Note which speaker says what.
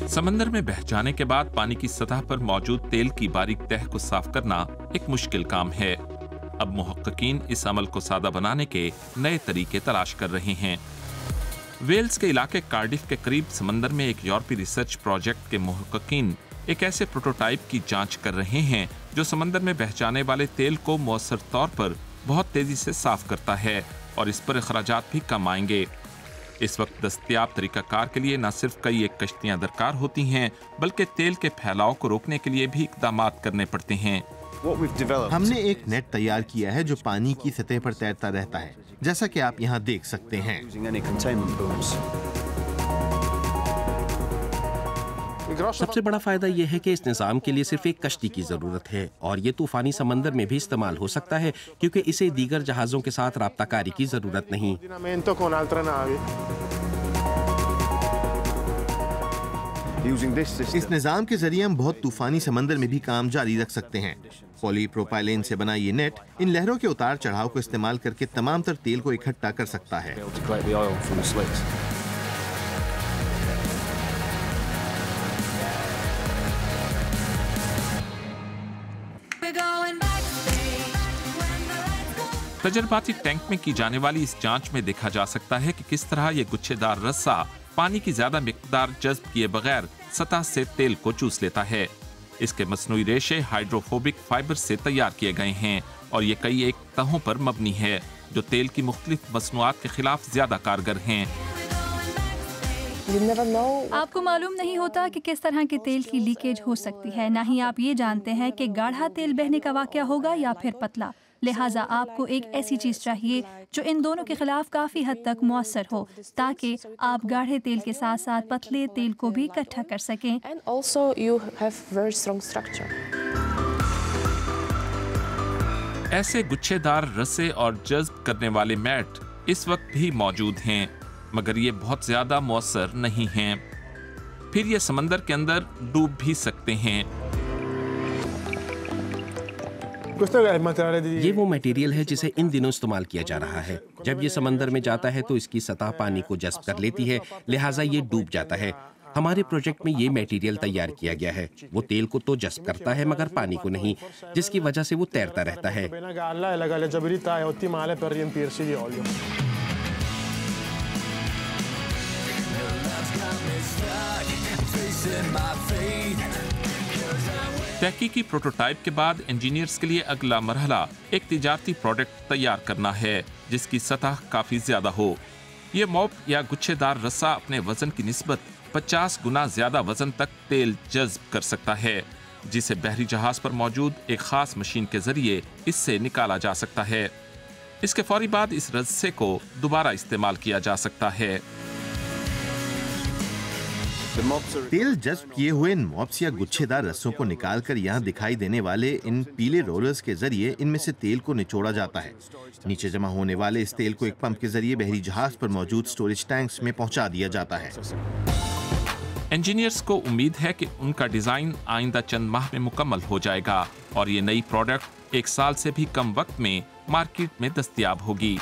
Speaker 1: समंदर में बह जाने के बाद पानी की सतह पर मौजूद तेल की बारीक तह को साफ करना एक मुश्किल काम है। अब मुहक्किकीन इस अमल को सादा बनाने के नए तरीके तलाश कर रहे हैं। वेल्स के इलाके कार्डिफ के करीब समंदर में एक यूरोपीय रिसर्च प्रोजेक्ट के मुहक्किकीन एक ऐसे प्रोटोटाइप की जांच कर रहे हैं जो समंदर में बह जाने वाले तेल को मौसर तौर पर बहुत तेजी से साफ करता है और इस पर अखराजात भी कम आएंगे। इस वक्त दस्तयाब तरीकाकार के लिए न सिर्फ कई एक कश्तियां दरकार होती हैं, बल्कि तेल के फैलाव को रोकने के लिए भी इक़दामात करने पड़ते हैं।
Speaker 2: हमने एक नेट तैयार किया है जो पानी की सतह पर तैरता रहता है, जैसा कि आप यहाँ देख सकते हैं।
Speaker 3: सबसे बड़ा फायदा यह है कि इस निज़ाम के लिए सिर्फ एक कश्ती की जरूरत है और ये तूफानी समंदर में भी इस्तेमाल हो सकता है क्योंकि इसे दीगर जहाजों के साथ राब्ताकारी की जरूरत नहीं।
Speaker 2: इस निज़ाम के जरिए हम बहुत तूफानी समंदर में भी काम जारी रख सकते हैं। पॉलीप्रोपाइलेन से बना ये नेट इन लहरों के उतार चढ़ाव को इस्तेमाल करके तमाम तर तेल को इकट्ठा कर सकता है।
Speaker 1: तजर्बाती टैंक में की जाने वाली इस जांच में देखा जा सकता है कि किस तरह ये गुच्छेदार रस्सा पानी की ज्यादा मिकदार जज्ब किए बगैर सतह से तेल को चूस लेता है। इसके मसनूई रेशे हाइड्रोफोबिक फाइबर से तैयार किए गए हैं और ये कई एक तहों पर मबनी है जो तेल की मुख्तलिफ मसनूआत के खिलाफ ज्यादा कारगर हैं।
Speaker 4: आपको मालूम नहीं होता कि किस तरह के तेल की लीकेज हो सकती है, ना ही आप ये जानते हैं कि गाढ़ा तेल बहने का वाकया होगा या फिर पतला। लिहाजा आपको एक ऐसी चीज चाहिए जो इन दोनों के खिलाफ काफी हद तक मौसर हो ताकि आप गाढ़े तेल के साथ साथ पतले तेल को भी इकट्ठा कर सकें।
Speaker 1: ऐसे गुच्छेदार रस्से और जज्ब करने वाले मैट इस वक्त भी मौजूद हैं, मगर ये बहुत ज्यादा मौसर नहीं हैं। फिर ये समंदर के अंदर डूब भी सकते हैं।
Speaker 3: ये वो मटेरियल है जिसे इन दिनों इस्तेमाल किया जा रहा है। जब ये समंदर में जाता है तो इसकी सतह पानी को जज्ब कर लेती है, लिहाजा ये डूब जाता है। हमारे प्रोजेक्ट में ये मटेरियल तैयार किया गया है। वो तेल को तो जज्ब करता है मगर पानी को नहीं, जिसकी वजह से वो तैरता रहता है।
Speaker 1: तहकीकी प्रोटोटाइप के बाद इंजीनियर्स के लिए अगला मरहला एक तिजारती प्रोडक्ट तैयार करना है जिसकी सतह काफी ज्यादा हो। ये मॉप या गुच्छेदार रस्सा अपने वजन की निस्बत 50 गुना ज्यादा वजन तक तेल जज्ब कर सकता है, जिसे बहरी जहाज पर मौजूद एक खास मशीन के जरिए इससे निकाला जा सकता है। इसके फौरी बाद इस रस्से को दोबारा इस्तेमाल किया जा सकता है।
Speaker 2: तेल जज्ब किए हुए इन मॉप्स या गुच्छेदार रस्सों को निकालकर यहाँ दिखाई देने वाले इन पीले रोलर्स के जरिए इनमें से तेल को निचोड़ा जाता है। नीचे जमा होने वाले इस तेल को एक पंप के जरिए बहरी जहाज पर मौजूद स्टोरेज टैंक्स में पहुंचा दिया जाता है।
Speaker 1: इंजीनियर्स को उम्मीद है कि उनका डिजाइन आइंदा चंद माह में मुकम्मल हो जाएगा और ये नई प्रोडक्ट 1 साल से भी कम वक्त में मार्केट में दस्तयाब होगी।